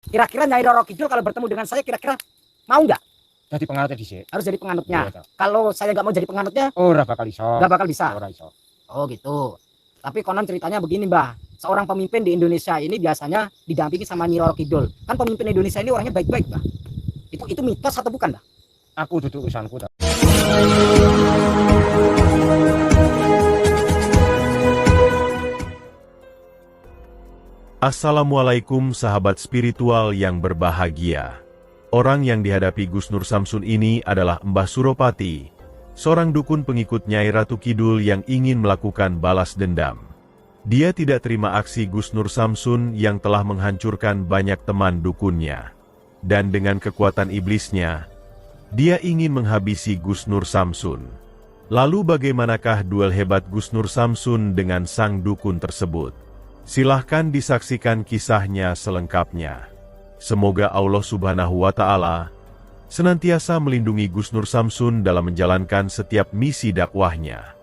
Kira-kira Nyai Roro Kidul kalau bertemu dengan saya kira-kira mau nggak? Jadi penganutnya dhisik. Harus jadi penganutnya. Iya, Kalau saya nggak mau jadi penganutnya, ora bakal iso. nggak bakal bisa. Ora iso. Oh gitu. Tapi konon ceritanya begini, Mbah. Seorang pemimpin di Indonesia ini biasanya didampingi sama Nyi Roro Kidul. Kan pemimpin Indonesia ini orangnya baik-baik, Mbah. Itu mitos atau bukan, Mbah? Aku duduk urusanku ta. Assalamualaikum sahabat spiritual yang berbahagia. Orang yang dihadapi Gus Nur Samsun ini adalah Mbah Suropati, seorang dukun pengikut Nyai Ratu Kidul yang ingin melakukan balas dendam. Dia tidak terima aksi Gus Nur Samsun yang telah menghancurkan banyak teman dukunnya. Dan dengan kekuatan iblisnya, dia ingin menghabisi Gus Nur Samsun. Lalu bagaimanakah duel hebat Gus Nur Samsun dengan sang dukun tersebut? Silahkan disaksikan kisahnya selengkapnya. Semoga Allah Subhanahu wa Ta'ala senantiasa melindungi Gus Nur Samsun dalam menjalankan setiap misi dakwahnya.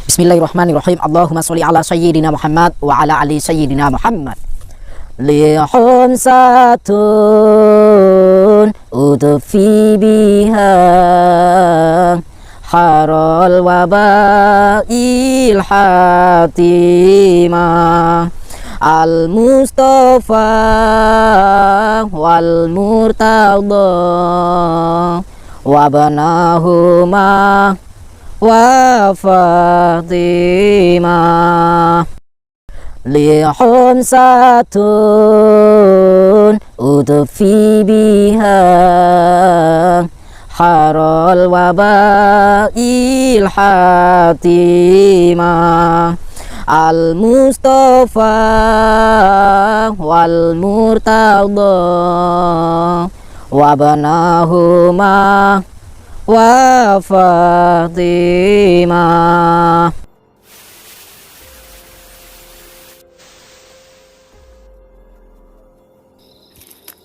Bismillahirrahmanirrahim. Allahumma sholli ala sayyidina Muhammad wa ala ali sayyidina Muhammad. Lihum satun udfi biha harol wabail hatimah al-Mustafa wal Murtada wabanahuma wa Fatimah. Lihum satun udfi biha harol wabail hatimah al-Mustafa wal Murtada wabanahuma wa Fatimah.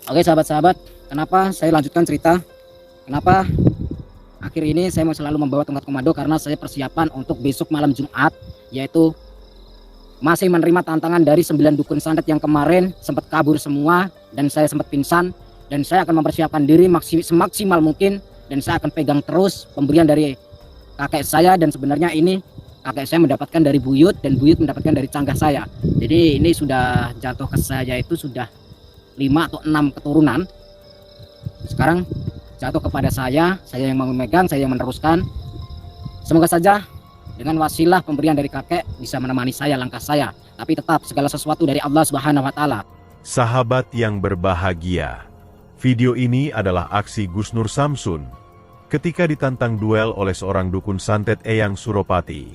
Oke sahabat-sahabat, kenapa saya lanjutkan cerita? Kenapa akhir ini saya mau selalu membawa tongkat komando? Karena saya persiapan untuk besok malam Jumat, yaitu masih menerima tantangan dari 9 dukun santet yang kemarin sempat kabur semua dan saya sempat pingsan, dan saya akan mempersiapkan diri semaksimal mungkin, dan saya akan pegang terus pemberian dari kakek saya. Dan sebenarnya ini kakek saya mendapatkan dari buyut dan buyut mendapatkan dari canggah saya. Jadi ini sudah jatuh ke saya itu sudah 5 atau 6 keturunan. Sekarang jatuh kepada saya yang memegang, saya yang meneruskan. Semoga saja dengan wasilah pemberian dari kakek bisa menemani saya langkah saya. Tapi tetap segala sesuatu dari Allah Subhanahu wa Ta'ala. Sahabat yang berbahagia, video ini adalah aksi Gus Nur Samsun ketika ditantang duel oleh seorang dukun santet Eyang Suropati.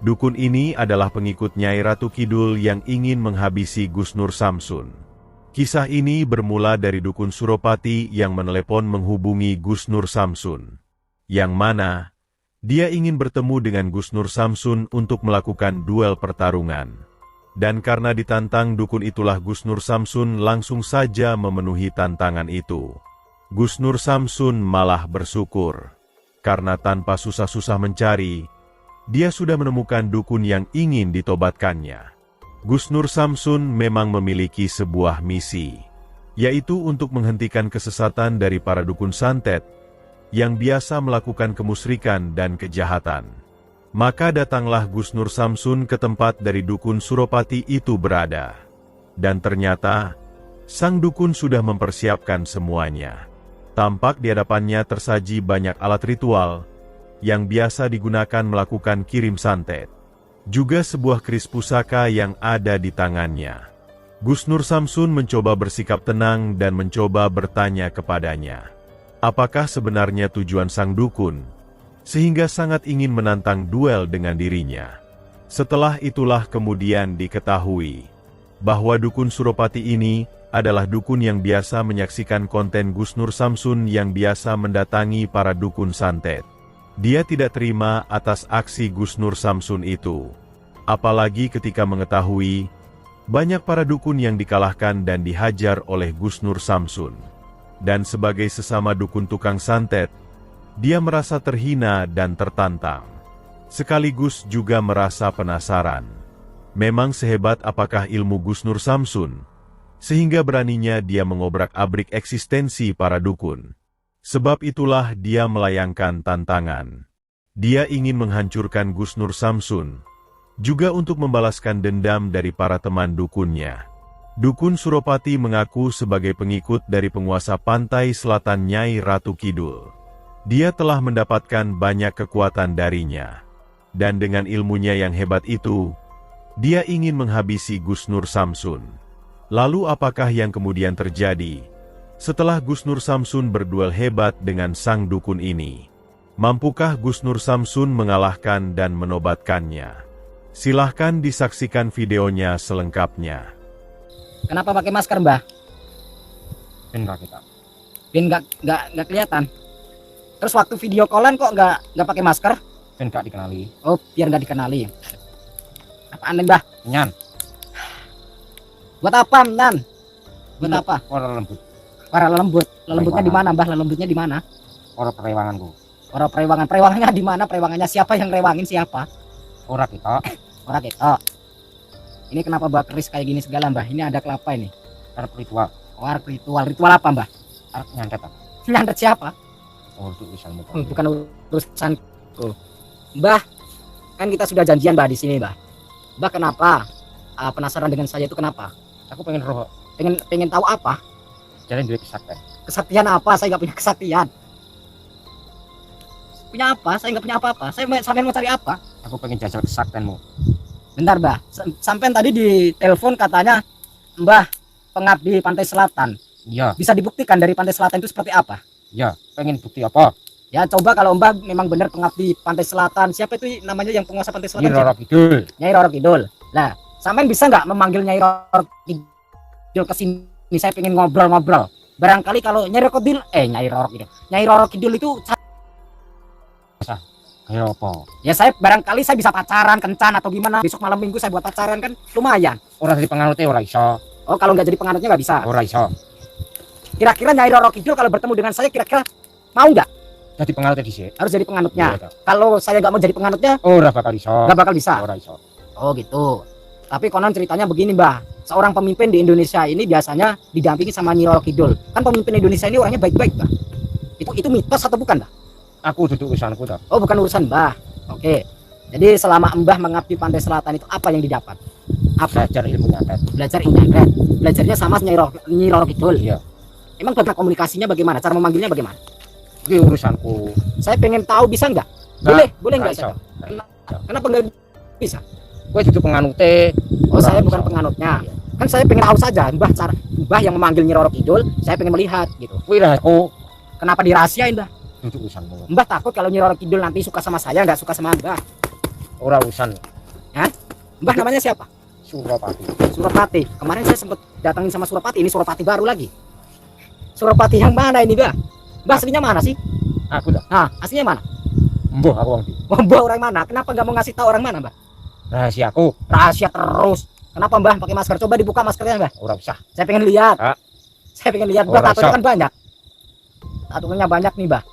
Dukun ini adalah pengikut Nyai Ratu Kidul yang ingin menghabisi Gus Nur Samsun. Kisah ini bermula dari dukun Suropati yang menelepon menghubungi Gus Nur Samsun, yang mana dia ingin bertemu dengan Gus Nur Samsun untuk melakukan duel pertarungan. Dan karena ditantang dukun itulah Gus Nur Samsun langsung saja memenuhi tantangan itu. Gus Nur Samsun malah bersyukur, karena tanpa susah-susah mencari, dia sudah menemukan dukun yang ingin ditobatkannya. Gus Nur Samsun memang memiliki sebuah misi, yaitu untuk menghentikan kesesatan dari para dukun santet yang biasa melakukan kemusyrikan dan kejahatan. Maka datanglah Gus Nur Samsun ke tempat dari dukun Suropati itu berada. Dan ternyata, sang dukun sudah mempersiapkan semuanya. Tampak di hadapannya tersaji banyak alat ritual yang biasa digunakan melakukan kirim santet. Juga sebuah keris pusaka yang ada di tangannya. Gus Nur Samsun mencoba bersikap tenang dan mencoba bertanya kepadanya, apakah sebenarnya tujuan sang dukun, sehingga sangat ingin menantang duel dengan dirinya. Setelah itulah kemudian diketahui bahwa dukun Suropati ini adalah dukun yang biasa menyaksikan konten Gus Nur Samsun yang biasa mendatangi para dukun santet. Dia tidak terima atas aksi Gus Nur Samsun itu. Apalagi ketika mengetahui banyak para dukun yang dikalahkan dan dihajar oleh Gus Nur Samsun. Dan sebagai sesama dukun tukang santet, dia merasa terhina dan tertantang. Sekaligus juga merasa penasaran. Memang sehebat apakah ilmu Gus Nur Samsun, sehingga beraninya dia mengobrak-abrik eksistensi para dukun. Sebab itulah dia melayangkan tantangan. Dia ingin menghancurkan Gus Nur Samsun, juga untuk membalaskan dendam dari para teman dukunnya. Dukun Suropati mengaku sebagai pengikut dari penguasa pantai selatan Nyai Ratu Kidul. Dia telah mendapatkan banyak kekuatan darinya. Dan dengan ilmunya yang hebat itu, dia ingin menghabisi Gus Nur Samsun. Lalu apakah yang kemudian terjadi setelah Gus Nur Samsun berduel hebat dengan sang dukun ini? Mampukah Gus Nur Samsun mengalahkan dan menobatkannya? Silahkan disaksikan videonya selengkapnya. Kenapa pakai masker, Mbah? Benar kita. Bin nggak kelihatan. Terus waktu video callan kok nggak pakai masker? Ben gak dikenali. Oh, biar nggak dikenali. Apaan nih, Mbah? Nyan. Buat apa, Nyan? Buat apa? Orang lembut. Para lelembut. Lelembutnya di mana, Mbah? Lelembutnya di mana? Orang perewanganku. Orang perewangan. Perewangannya di mana? Perewangannya siapa yang rewangin siapa? Orang kita. Orang kita. Ini kenapa Mbah keris kayak gini segala, Mbah? Ini ada kelapa ini. Arep ritual. Oh, ritual. Ritual apa, Mbah? Arep nyantet apa? Nyantet siapa? Oh, itu urusanmu. Bukan urusanku. Mbah, kan kita sudah janjian, Mbah, di sini, Mbah. Mbah, kenapa? Penasaran dengan saya itu kenapa? Aku pengen roh. Pengen tahu apa? Jalan duit kesaktian. Kesaktian apa? Saya nggak punya kesaktian. Punya apa? Saya nggak punya apa-apa. Sampai mau cari apa? Aku pengen jajal kesaktianmu. Bentar, Mbah. Sampai tadi di telepon katanya Mbah pengabdi Pantai Selatan. Iya. Bisa dibuktikan dari Pantai Selatan itu seperti apa? Iya. Pengen bukti apa? Ya coba kalau Mbah memang benar pengabdi Pantai Selatan. Siapa itu namanya yang penguasa Pantai Selatan? Nyai Roro Kidul. Nyai Roro Kidul. Lah, sampean bisa nggak memanggil Nyai Roro Kidul ke sini? Saya pengen ngobrol-ngobrol. Barangkali kalau Nyai Roro Kidul, Nyai Roro Kidul itu Kayak apa? ya saya barangkali saya bisa pacaran kencan atau gimana. Besok malam minggu saya buat pacaran kan lumayan. Orang dari penganutnya orang iso. Oh, kalau nggak jadi penganutnya nggak bisa. Orang iso. Kira-kira Nyai Roro Kidul kalau bertemu dengan saya kira-kira mau nggak? Jadi penganutnya di sini. Harus jadi penganutnya. Iya, Kalau saya nggak mau jadi penganutnya, orang bakal iso. nggak bakal bisa. Orang iso. Oh gitu. Tapi konon ceritanya begini, Mbah. Seorang pemimpin di Indonesia ini biasanya didampingi sama Nyai Roro Kidul. Kan pemimpin Indonesia ini orangnya baik-baik, Mbah. Itu mitos atau bukan, Mbah? Aku duduk urusanku dah. Oh, bukan urusan Mbah. Oke. Jadi selama Mbah mengabdi Pantai Selatan itu apa yang didapat? Apa? Belajar ilmu nyantet. Belajar nyantet. Belajarnya sama Nyai Roro Kidul. Iya. Emang bagaimana komunikasinya bagaimana? Cara memanggilnya bagaimana? Itu urusanku. Saya pengen tahu bisa nggak? Boleh nggak iso. saya? Kenapa nggak bisa? Gue duduk penganutnya. Oh, saya Orang bukan iso. penganutnya. Kan saya pengen tahu saja Mbah yang memanggil Nyai Roro Kidul, saya pengen melihat gitu. Kuwi lah aku Kenapa dirahasiain, Mbah? duduk urusanmu. Mbah takut kalau Nyai Roro Kidul nanti suka sama saya, nggak suka sama Mbah. Orang urusan Mbah namanya siapa? Suropati. Suropati. Kemarin saya sempat datangin sama Suropati. Ini Suropati baru lagi. Suropati yang mana ini, Mbah? Mbah aslinya mana sih? Aku dah. Nah, aslinya mana? Mbah aku wong di. Mbah orang mana? Kenapa nggak mau ngasih tahu orang mana, Mbah? Rahasia aku. Rahasia terus. Kenapa, Mbah pakai masker? Coba dibuka maskernya, Mbah. Orang usah. Saya pengen lihat. Ah. Saya pengen lihat, Mbah. Orang Tatonya sok. kan banyak. Tatonya banyak nih, Mbah.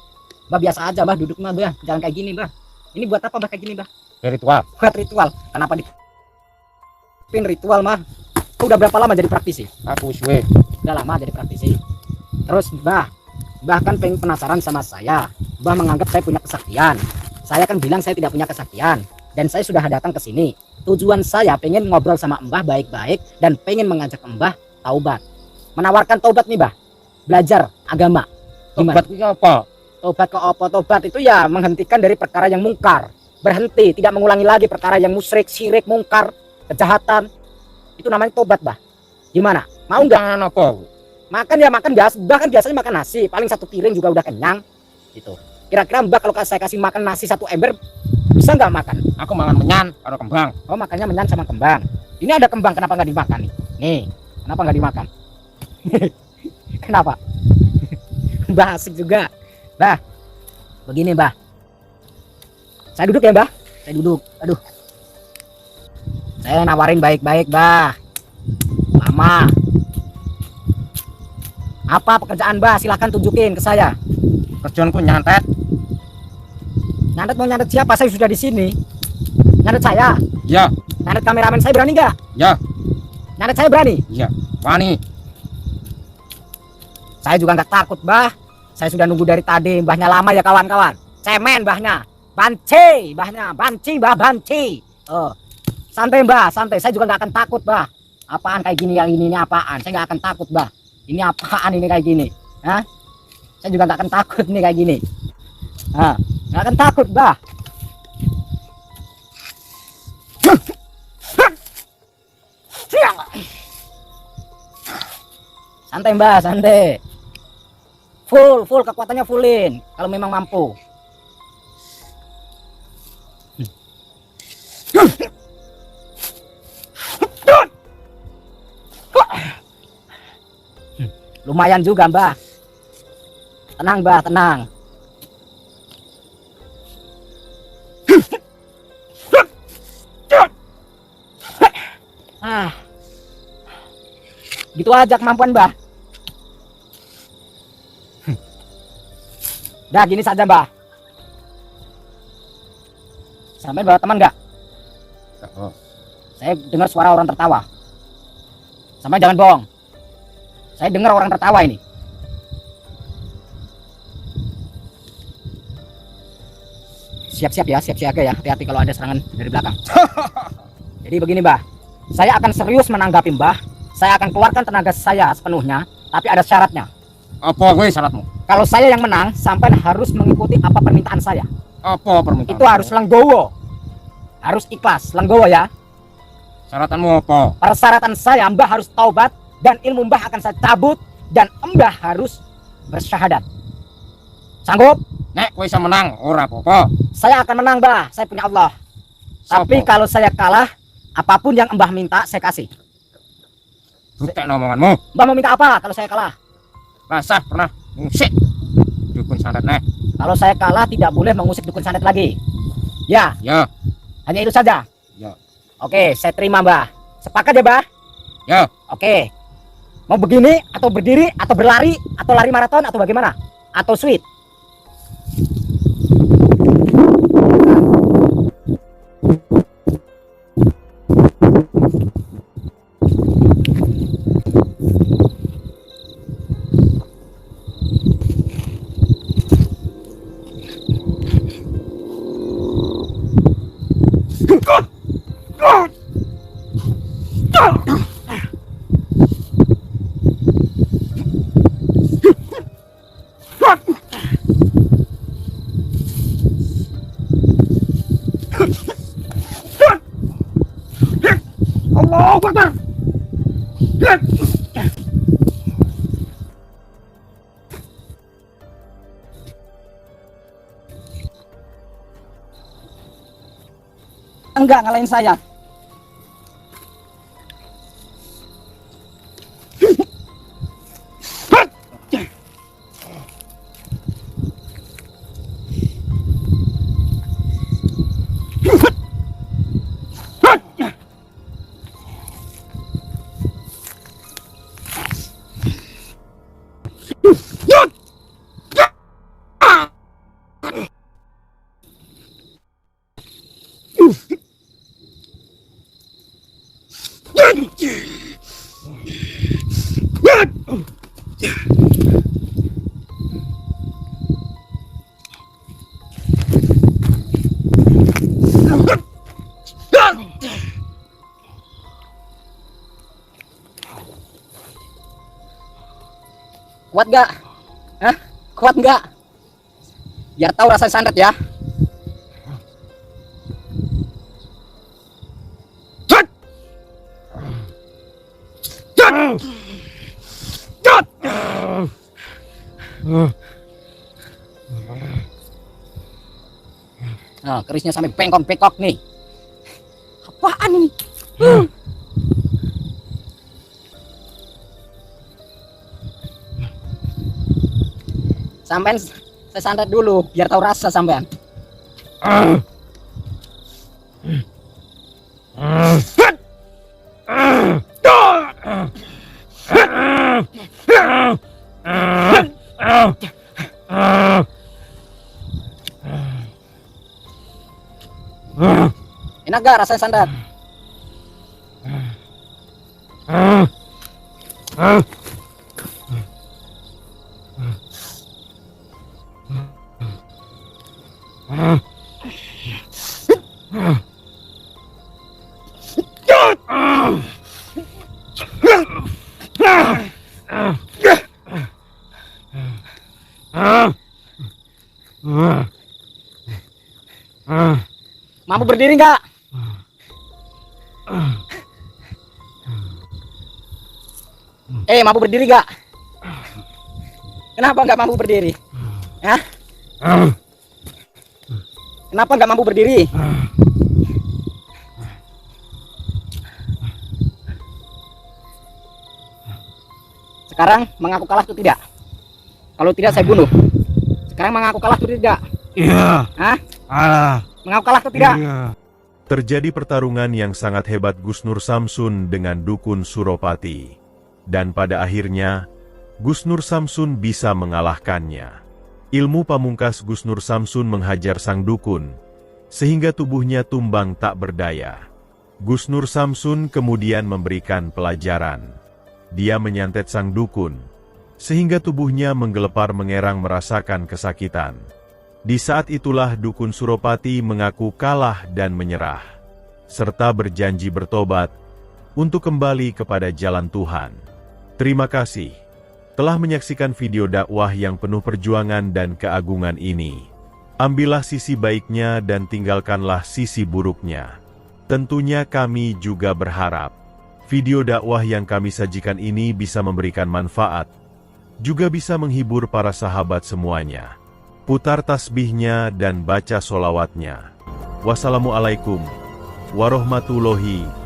Mbah biasa aja, Mbah. Duduk mah, Mbah. Jangan kayak gini, Mbah. Ini buat apa, Mbah, kayak gini, Mbah? Ritual. Buat ritual. Kenapa di ritual mah? Udah berapa lama jadi praktisi? Aku suwe. Udah lama jadi praktisi. Terus Mbah kan pengen penasaran sama saya. Mbah menganggap saya punya kesaktian. Saya kan bilang saya tidak punya kesaktian. Dan saya sudah datang ke sini. Tujuan saya pengen ngobrol sama Mbah baik-baik. Dan pengen mengajak Mbah taubat. Menawarkan taubat nih, Mbah. Belajar agama. Gimana? Tobat itu apa? Tobat ke apa? Tobat itu ya menghentikan dari perkara yang mungkar. Berhenti, tidak mengulangi lagi perkara yang musyrik, syirik, mungkar, kejahatan. Itu namanya tobat, Mbah. Gimana? Mau nggak? Jangan apa? Makan ya makan biasa, bahkan biasanya makan nasi, paling satu piring juga udah kenyang gitu. Kira-kira Mbak kalau saya kasih makan nasi satu ember bisa nggak makan? Aku mangan menyan karo kembang. Oh, makannya menyan sama kembang. Ini ada kembang, kenapa nggak dimakan nih? Nih, kenapa nggak dimakan? Kenapa? Mbah asik juga. Mbah, begini Mbah. Saya duduk ya Mbah. Saya duduk. Aduh. Saya nawarin baik-baik Mbah. Lama. Apa pekerjaan Mbah? Silahkan tunjukin ke saya. Kerjaanku nyantet. Nyantet mau nyantet siapa? Saya sudah di sini. Nyantet saya. Ya, Santet kameramen saya berani nggak? Ya, Santet saya berani. iya. Wani. Saya juga nggak takut, Mbah. Saya sudah nunggu dari tadi. Mbahnya lama ya kawan-kawan. Cemen mbahnya. Banci, mbahnya. Banci, Mbah, banci. Santai, Mbah, santai. Saya juga nggak akan takut, Mbah. Apaan kayak gini yang ini apaan? Saya nggak akan takut, Mbah. Ini apaan ini kayak gini? Hah? Saya juga nggak akan takut nih kayak gini. Nggak akan takut, Mbah. Santai, Mbah, santai. Full kekuatannya fullin kalau memang mampu. Lumayan juga, Mbah. Tenang, Mbah, tenang. Gitu aja kemampuan, Mbah. Dah gini saja, Mbah. Sampai bawa teman nggak? Oh, Saya dengar suara orang tertawa. Sampai jangan bohong. Saya dengar orang tertawa ini. Siap-siap ya, siap-siaga ya. Hati-hati kalau ada serangan dari belakang. Jadi begini, Mbah. Saya akan serius menanggapi, Mbah. Saya akan keluarkan tenaga saya sepenuhnya, tapi ada syaratnya. apa gue syaratmu? Kalau saya yang menang, sampai harus mengikuti apa permintaan saya. Apa permintaan? Itu harus lenggowo. Harus ikhlas, lenggowo ya. Syaratanmu apa? Persyaratan saya, Mbah harus taubat dan ilmu Mbah akan saya cabut dan Mbah harus bersyahadat. Sanggup? Nek gue bisa menang, ora apa-apa. Saya akan menang, Mbah. Saya punya Allah. Tapi Sopo? kalau saya kalah, apapun yang Mbah minta saya kasih. Bukti omonganmu. Mbah mau minta apa kalau saya kalah? Rasa pernah musik dukun santet nek. Kalau saya kalah tidak boleh mengusik dukun santet lagi. Ya, Ya, hanya itu saja. ya, Oke, saya terima, Mbah. Sepakat ya, Mbah? ya. Oke. Mau begini atau berdiri atau berlari atau lari maraton atau bagaimana? Atau sweet? Allahu Akbar. Enggak ngalahin saya. Kuat gak? Hah? Kuat gak? Biar tahu rasa santet ya. Nah, kerisnya sampai bengkok-bengkok nih. Apaan ini? Sampean saya santet dulu biar tahu rasa sampean. Enak gak rasanya santet? Mampu berdiri nggak? Mampu berdiri nggak? Kenapa nggak mampu berdiri? Ya? Kenapa nggak mampu berdiri? Sekarang mengaku kalah atau tidak? Kalau tidak saya bunuh. Sekarang mengaku kalah atau tidak? Iya. Hah? Ah. Mengaku kalah atau tidak? Iya. Terjadi pertarungan yang sangat hebat Gusnur Samsun dengan dukun Suropati. Dan pada akhirnya, Gusnur Samsun bisa mengalahkannya. Ilmu pamungkas Gusnur Samsun menghajar sang dukun, sehingga tubuhnya tumbang tak berdaya. Gusnur Samsun kemudian memberikan pelajaran. Dia menyantet sang dukun, sehingga tubuhnya menggelepar mengerang merasakan kesakitan. Di saat itulah dukun Suropati mengaku kalah dan menyerah, serta berjanji bertobat untuk kembali kepada jalan Tuhan. Terima kasih telah menyaksikan video dakwah yang penuh perjuangan dan keagungan ini. Ambillah sisi baiknya dan tinggalkanlah sisi buruknya. Tentunya kami juga berharap video dakwah yang kami sajikan ini bisa memberikan manfaat, juga bisa menghibur para sahabat semuanya. Putar tasbihnya dan baca solawatnya. Wassalamualaikum warahmatullahi